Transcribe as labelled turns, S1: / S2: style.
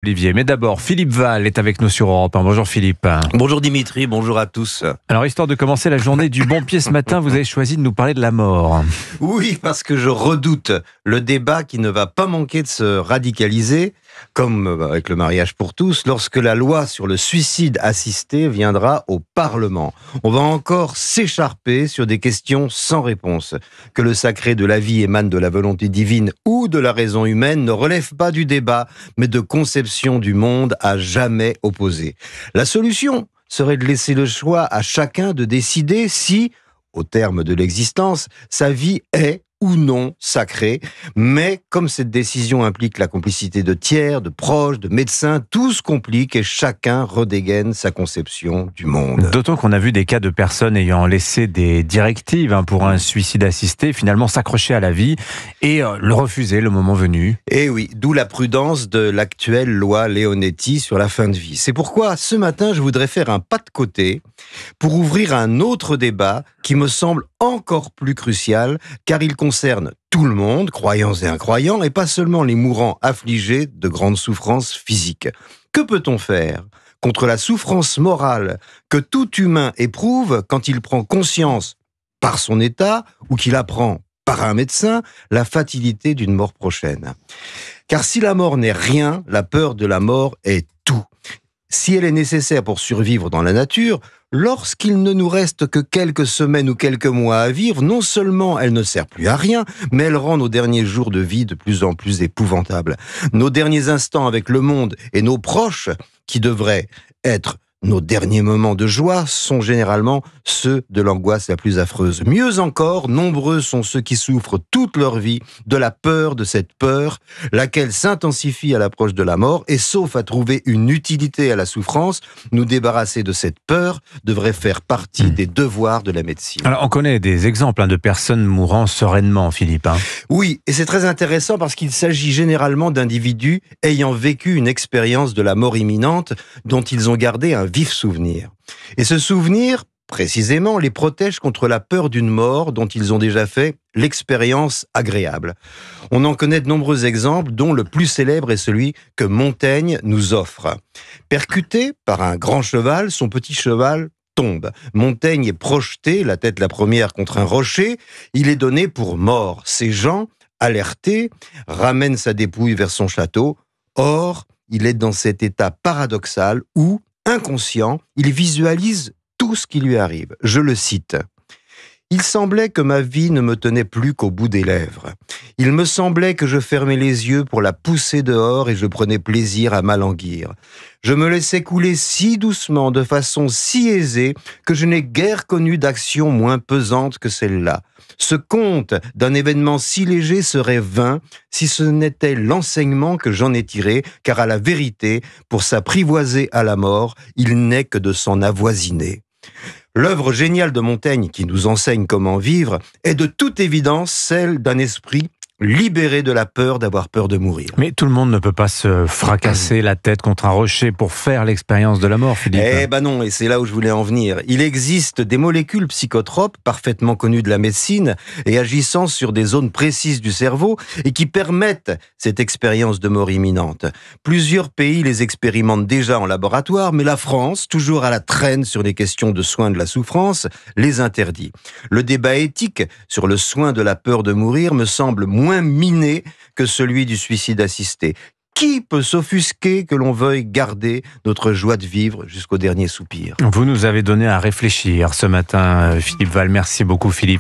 S1: Olivier. Mais d'abord, Philippe Val est avec nous sur Europe 1. Bonjour Philippe.
S2: Bonjour Dimitri, bonjour à tous.
S1: Alors, histoire de commencer la journée du bon pied ce matin, vous avez choisi de nous parler de la mort.
S2: Oui, parce que je redoute le débat qui ne va pas manquer de se radicaliser, comme avec le mariage pour tous, lorsque la loi sur le suicide assisté viendra au Parlement. On va encore s'écharper sur des questions sans réponse. Que le sacré de la vie émane de la volonté divine ou de la raison humaine ne relève pas du débat, mais de conception du monde à jamais opposée. La solution serait de laisser le choix à chacun de décider si, au terme de l'existence, sa vie est ou non sacrée, mais comme cette décision implique la complicité de tiers, de proches, de médecins, tout se complique et chacun redégaine sa conception du monde.
S1: D'autant qu'on a vu des cas de personnes ayant laissé des directives pour un suicide assisté, finalement s'accrocher à la vie et le refuser le moment venu.
S2: Et oui, d'où la prudence de l'actuelle loi Leonetti sur la fin de vie. C'est pourquoi ce matin, je voudrais faire un pas de côté pour ouvrir un autre débat qui me semble encore plus crucial, car il concerne tout le monde, croyants et incroyants, et pas seulement les mourants affligés de grandes souffrances physiques. Que peut-on faire contre la souffrance morale que tout humain éprouve quand il prend conscience, par son état, ou qu'il apprend par un médecin, la fatalité d'une mort prochaine? Car si la mort n'est rien, la peur de la mort est tout. Si elle est nécessaire pour survivre dans la nature, lorsqu'il ne nous reste que quelques semaines ou quelques mois à vivre, non seulement elle ne sert plus à rien, mais elle rend nos derniers jours de vie de plus en plus épouvantables. Nos derniers instants avec le monde et nos proches, qui devraient être nos derniers moments de joie, sont généralement ceux de l'angoisse la plus affreuse. Mieux encore, nombreux sont ceux qui souffrent toute leur vie de la peur de cette peur, laquelle s'intensifie à l'approche de la mort, et sauf à trouver une utilité à la souffrance, nous débarrasser de cette peur devrait faire partie des devoirs de la médecine.
S1: Alors, on connaît des exemples de personnes mourant sereinement, Philippe.
S2: Oui, et c'est très intéressant parce qu'il s'agit généralement d'individus ayant vécu une expérience de la mort imminente dont ils ont gardé un vif souvenir. Et ce souvenir, précisément, les protège contre la peur d'une mort dont ils ont déjà fait l'expérience agréable. On en connaît de nombreux exemples, dont le plus célèbre est celui que Montaigne nous offre. Percuté par un grand cheval, son petit cheval tombe. Montaigne est projeté, la tête la première contre un rocher. Il est donné pour mort. Ses gens, alertés, ramènent sa dépouille vers son château. Or, il est dans cet état paradoxal où, inconscient, il visualise tout ce qui lui arrive. Je le cite. « Il semblait que ma vie ne me tenait plus qu'au bout des lèvres. Il me semblait que je fermais les yeux pour la pousser dehors et je prenais plaisir à m'alanguir. Je me laissais couler si doucement, de façon si aisée, que je n'ai guère connu d'action moins pesante que celle-là. Ce conte d'un événement si léger serait vain si ce n'était l'enseignement que j'en ai tiré, car à la vérité, pour s'apprivoiser à la mort, il n'est que de s'en avoisiner. » L'œuvre géniale de Montaigne, qui nous enseigne comment vivre, est de toute évidence celle d'un esprit libéré de la peur d'avoir peur de mourir.
S1: Mais tout le monde ne peut pas se fracasser la tête contre un rocher pour faire l'expérience de la mort, Philippe.
S2: Eh ben non, et c'est là où je voulais en venir. Il existe des molécules psychotropes parfaitement connues de la médecine et agissant sur des zones précises du cerveau et qui permettent cette expérience de mort imminente. Plusieurs pays les expérimentent déjà en laboratoire, mais la France, toujours à la traîne sur les questions de soins de la souffrance, les interdit. Le débat éthique sur le soin de la peur de mourir me semble moins miné que celui du suicide assisté. Qui peut s'offusquer que l'on veuille garder notre joie de vivre jusqu'au dernier soupir?
S1: Vous nous avez donné à réfléchir ce matin, Philippe Val. Merci beaucoup, Philippe.